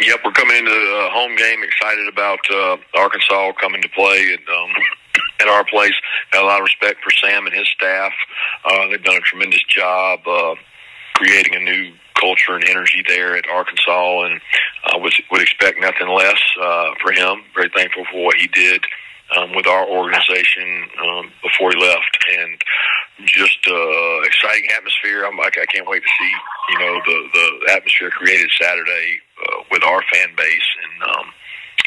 Yep, we're coming into a home game. Excited about Arkansas coming to play at our place. Got a lot of respect for Sam and his staff. They've done a tremendous job creating a new culture and energy there at Arkansas, and would expect nothing less for him. Very thankful for what he did with our organization before he left, and just exciting atmosphere. I can't wait to see the atmosphere created Saturday with our fan base, and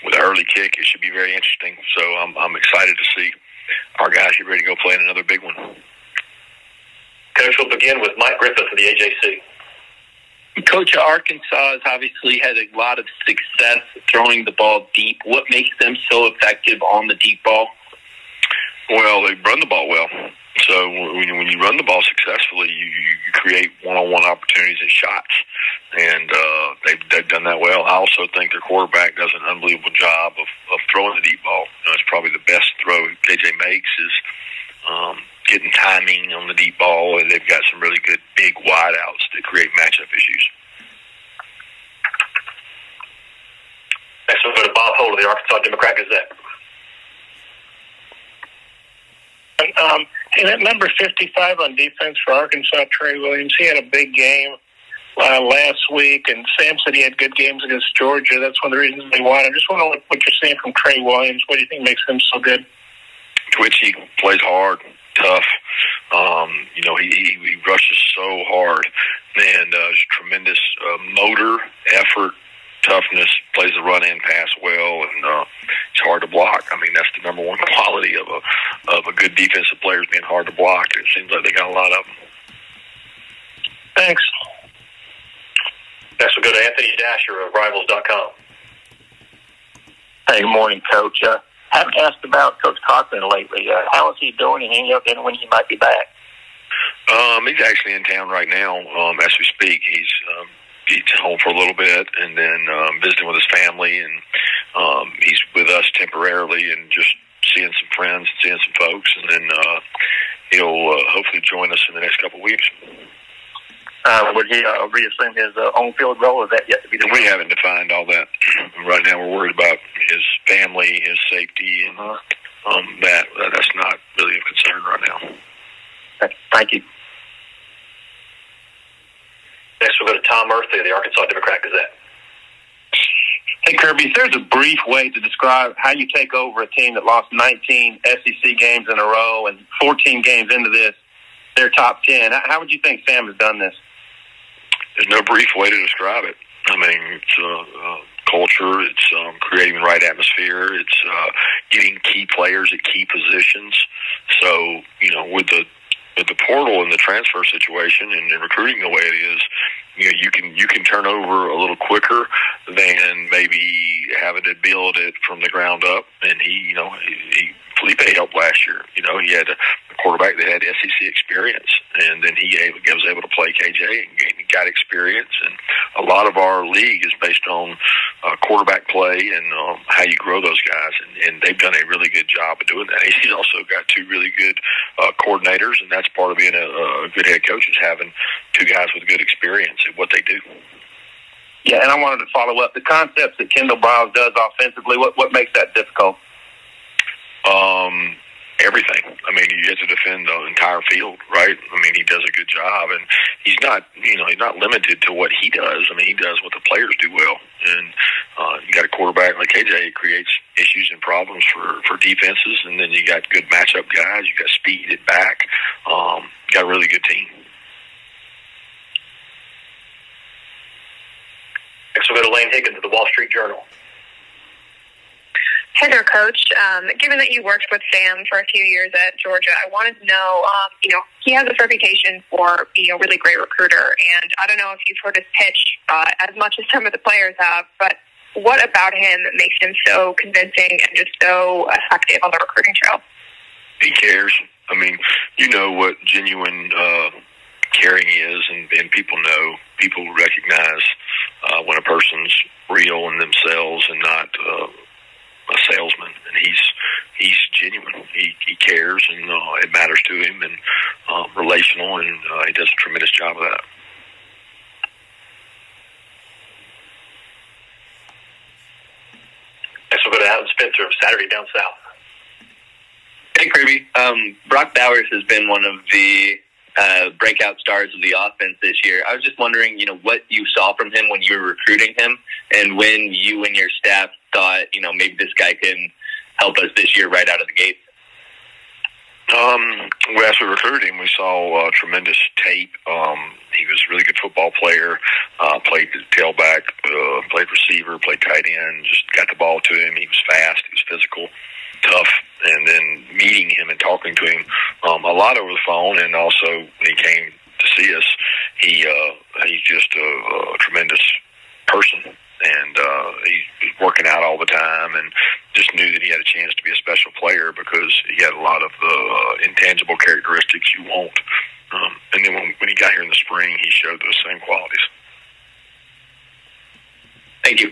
with an early kick, it should be very interesting. So I'm excited to see our guys get ready to go play in another big one. Coach, we'll begin with Mike Griffith of the AJC. Coach, Arkansas has obviously had a lot of success throwing the ball deep. What makes them so effective on the deep ball? Well, they run the ball well. So when you run the ball successfully, you create one-on-one opportunities and shots, and they've done that well. I also think their quarterback does an unbelievable job of throwing the deep ball. It's probably the best throw KJ makes is getting timing on the deep ball, and they've got some really good big wideouts that create matchup issues. Next we'll go to Bob Holt of the Arkansas Democrat Gazette. And at number 55 on defense for Arkansas, Trey Williams, he had a big game last week, and Sam said he had good games against Georgia. That's one of the reasons they won. I just want to know what you're seeing from Trey Williams. What do you think makes him so good? Twitchy, plays hard, tough. He rushes so hard, and tremendous motor, effort, toughness, plays the run and pass well, and it's hard to block. I mean, that's the number one quality of a good defensive player, is being hard to block. It seems like they got a lot of them. Thanks. Next we'll go to Anthony Dasher of Rivals.com. Hey, good morning, Coach. I haven't asked about Coach Cochran lately. How is he doing, and any update when he might be back? He's actually in town right now as we speak. He's home for a little bit, and then visiting with his family, and he's with us temporarily and just seeing some friends, seeing some folks, and then he'll hopefully join us in the next couple of weeks. Would he reassume his on-field role, or is that yet to be defined? We haven't defined all that. Right now we're worried about his family, his safety, and that's not really a concern right now. Okay. Thank you. Next we'll go to Tom Murphy of the Arkansas Democrat Gazette. Hey, Kirby, if there's a brief way to describe how you take over a team that lost 19 SEC games in a row and 14 games into this, they're top 10, how would you think Sam has done this? There's no brief way to describe it. I mean, it's culture. It's creating the right atmosphere. It's getting key players at key positions. So, with the portal and the transfer situation and recruiting the way it is, you can turn over a little quicker than maybe having to build it from the ground up. And Felipe helped last year. He had a quarterback that had SEC experience, and then he was able to play KJ and got experience. And a lot of our league is based on quarterback play and how you grow those guys, and they've done a really good job of doing that. He's also got two really good coordinators, and that's part of being a good head coach, is having two guys with good experience at what they do. Yeah, and I wanted to follow up. The concepts that Kendall Briles does offensively, what makes that difficult? Everything. I mean, you have to defend the entire field, right? I mean, he does a good job, and he's not limited to what he does. I mean, he does what the players do well, and you got a quarterback like KJ, it creates issues and problems for defenses, and then you got good matchup guys. You got speed at back. Got a really good team. Next we'll go to Lane Higgins of the Wall Street Journal. Hey there, Coach. Given that you worked with Sam for a few years at Georgia, I wanted to know, he has this reputation for being a really great recruiter, and I don't know if you've heard his pitch as much as some of the players have, but what about him makes him so convincing and just so effective on the recruiting trail? He cares. I mean, you know what genuine caring is, and people recognize when a person's real in themselves and not a salesman, and he's genuine. He cares, and it matters to him, and relational, and he does a tremendous job of that. We'll go to Adam Spencer of Saturday Down South. Hey, Kirby. Brock Bowers has been one of the breakout stars of the offense this year. I was just wondering, what you saw from him when you were recruiting him, and when you and your staff thought, maybe this guy can help us this year right out of the gate. As we recruited him, we saw tremendous tape. He was a really good football player, played tailback, played receiver, played tight end, just got the ball to him. He was fast, he was physical, tough, and then meeting him and talking to him a lot over the phone, and also when he came to see us, he's just a tremendous person, and he's working out all the time, and just knew that he had a chance to be a special player because he had a lot of the intangible characteristics you want. And then when he got here in the spring, he showed those same qualities. Thank you.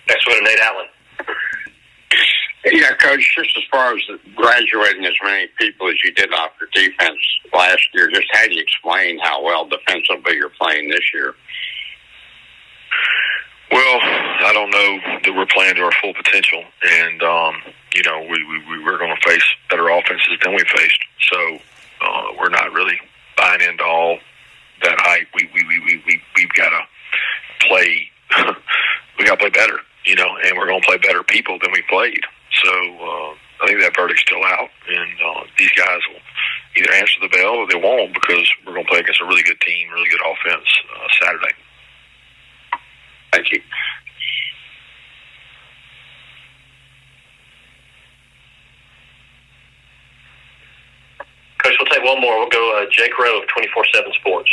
Next one, Nate Allen. Yeah, Coach, just as far as graduating as many people as you did off your defense last year, just how do you explain how well defensively you're playing this year? Well, I don't know that we're playing to our full potential, and we're going to face better offenses than we faced. So we're not really buying into all that hype. We've got to play. We got to play better, and we're going to play better people than we played. So I think that verdict's still out, and these guys will either answer the bell or they won't, because we're going to play against a really good team, really good offense Saturday. Thank you. Coach, we'll take one more. We'll go Jake Rowe of 24/7 Sports.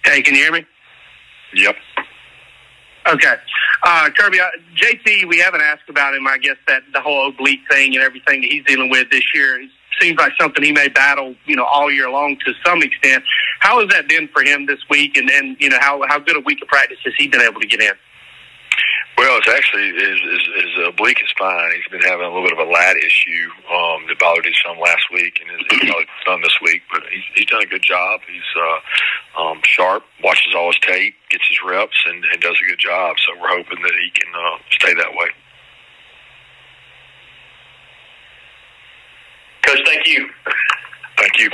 Hey, can you hear me? Yep. Okay. Kirby, JT, we haven't asked about him. I guess that the whole oblique thing and everything that he's dealing with this year, it seems like something he may battle, all year long to some extent. How has that been for him this week, and how good a week of practice has he been able to get in? Well, it's actually his oblique is fine. He's been having a little bit of a lat issue that bothered him some last week, and it's probably done this week. But he's done a good job. He's sharp, watches all his tape, gets his reps, and does a good job. So we're hoping that he can stay that way. Coach, thank you. Thank you.